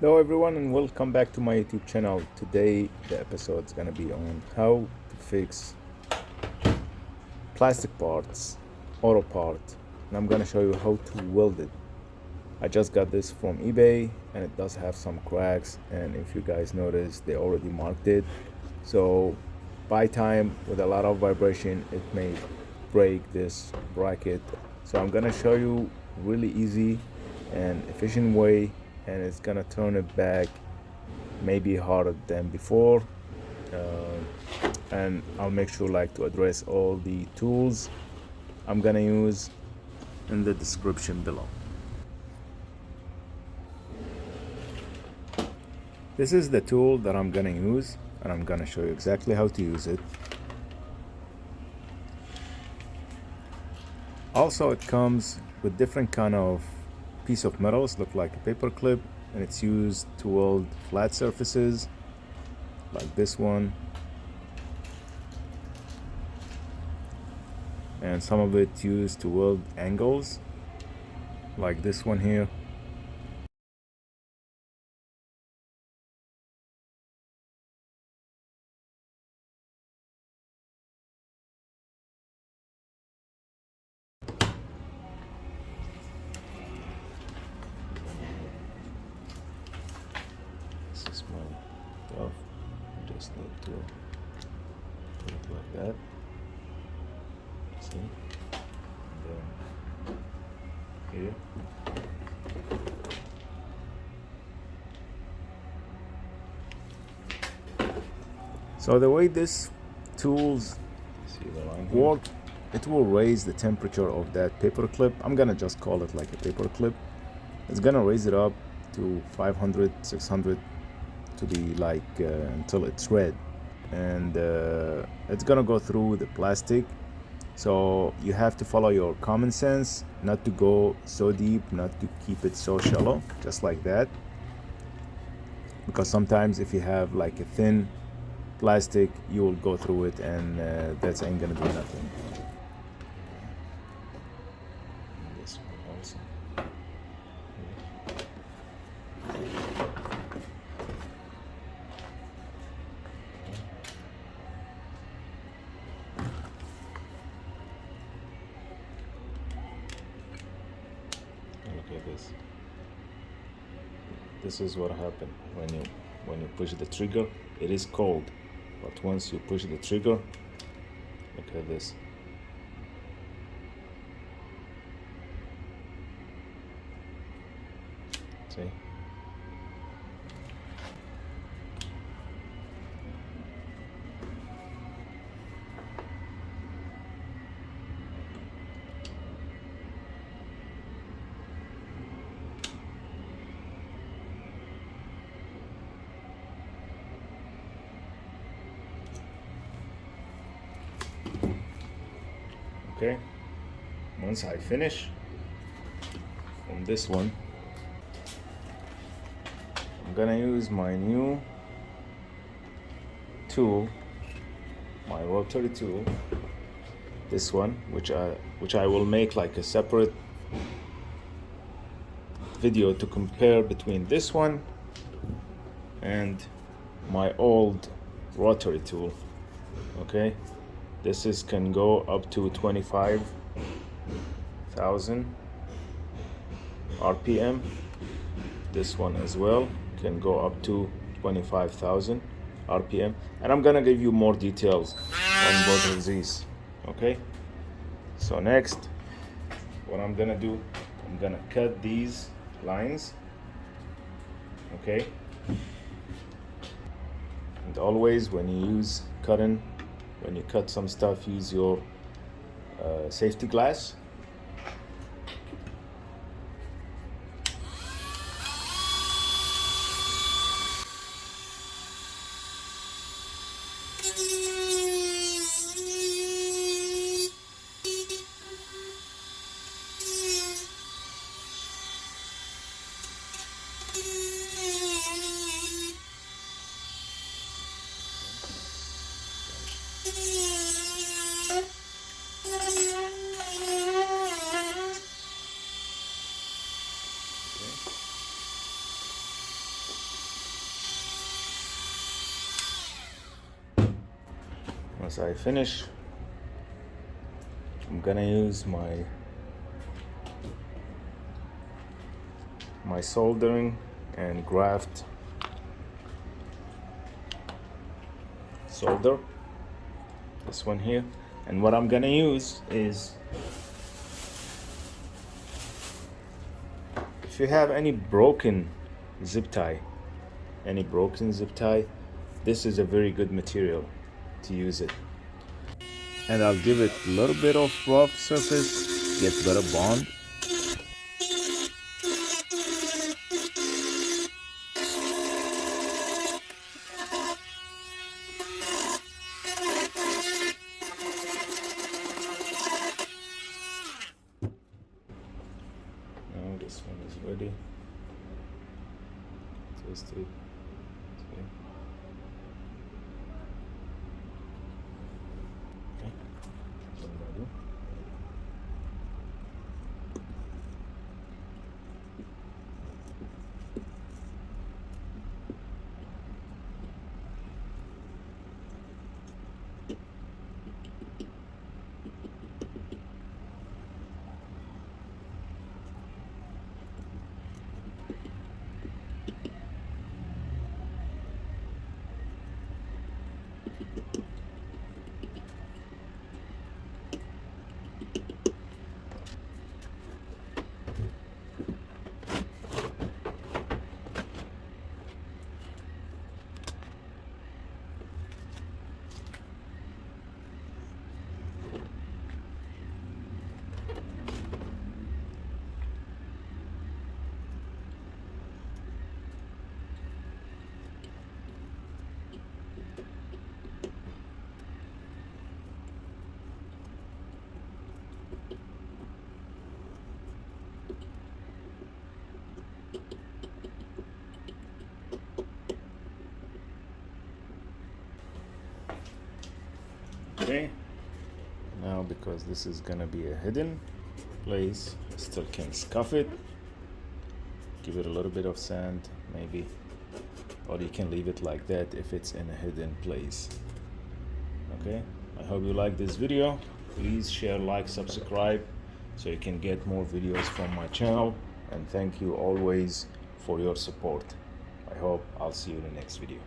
Hello everyone and welcome back to my YouTube channel. Today the episode is gonna be on how to fix plastic parts, auto part, and I'm gonna show you how to weld it. I just got this from eBay and it does have some cracks, and if you guys notice they already marked it. So by time with a lot of vibration it may break this bracket. So I'm gonna show you really easy and efficient way, and it's gonna turn it back maybe harder than before. And I'll make sure like to address all the tools I'm gonna use in the description below. This is the tool that I'm gonna use, and I'm gonna show you exactly how to use it. Also, it comes with different kind of piece of metals, look like a paper clip, and it's used to weld flat surfaces like this one, and some of it used to weld angles like this one here. This is my stuff. I just need to put it like that. See? And then here. So the way this tools work, it will raise the temperature of that paper clip. I'm gonna just call it like a paper clip. It's gonna raise it up to 500, 600 to be like until it's red, and it's gonna go through the plastic. So you have to follow your common sense, not to go so deep, not to keep it so shallow, just like that. Because sometimes if you have like a thin plastic, you will go through it, and that ain't gonna do nothing. This one also. Look at this. This is what happened when you push the trigger. It is cold, but once you push the trigger, look at this. See? Okay, once I finish on this one, I'm gonna use my new tool, my rotary tool, this one, which I will make like a separate video to compare between this one and my old rotary tool. Okay, this is can go up to 25,000 RPM. This one as well can go up to 25,000 RPM, and I'm gonna give you more details on both of these. Okay, so next what I'm gonna do, I'm gonna cut these lines. Okay, and always when you use cutting, when you cut some stuff, use your safety glass. Once I finish, I'm gonna use my soldering and graft solder, this one here. And what I'm gonna use is, if you have any broken zip tie, this is a very good material to use it. And I'll give it a little bit of rough surface, get better bond. Now this one is ready. Test it. See? Okay. Somebody. Okay, now because this is gonna be a hidden place, I still can scuff it, give it a little bit of sand maybe, or you can leave it like that if it's in a hidden place. Okay, I hope you like this video. Please share, like, subscribe so you can get more videos from my channel, and thank you always for your support. I hope I'll see you in the next video.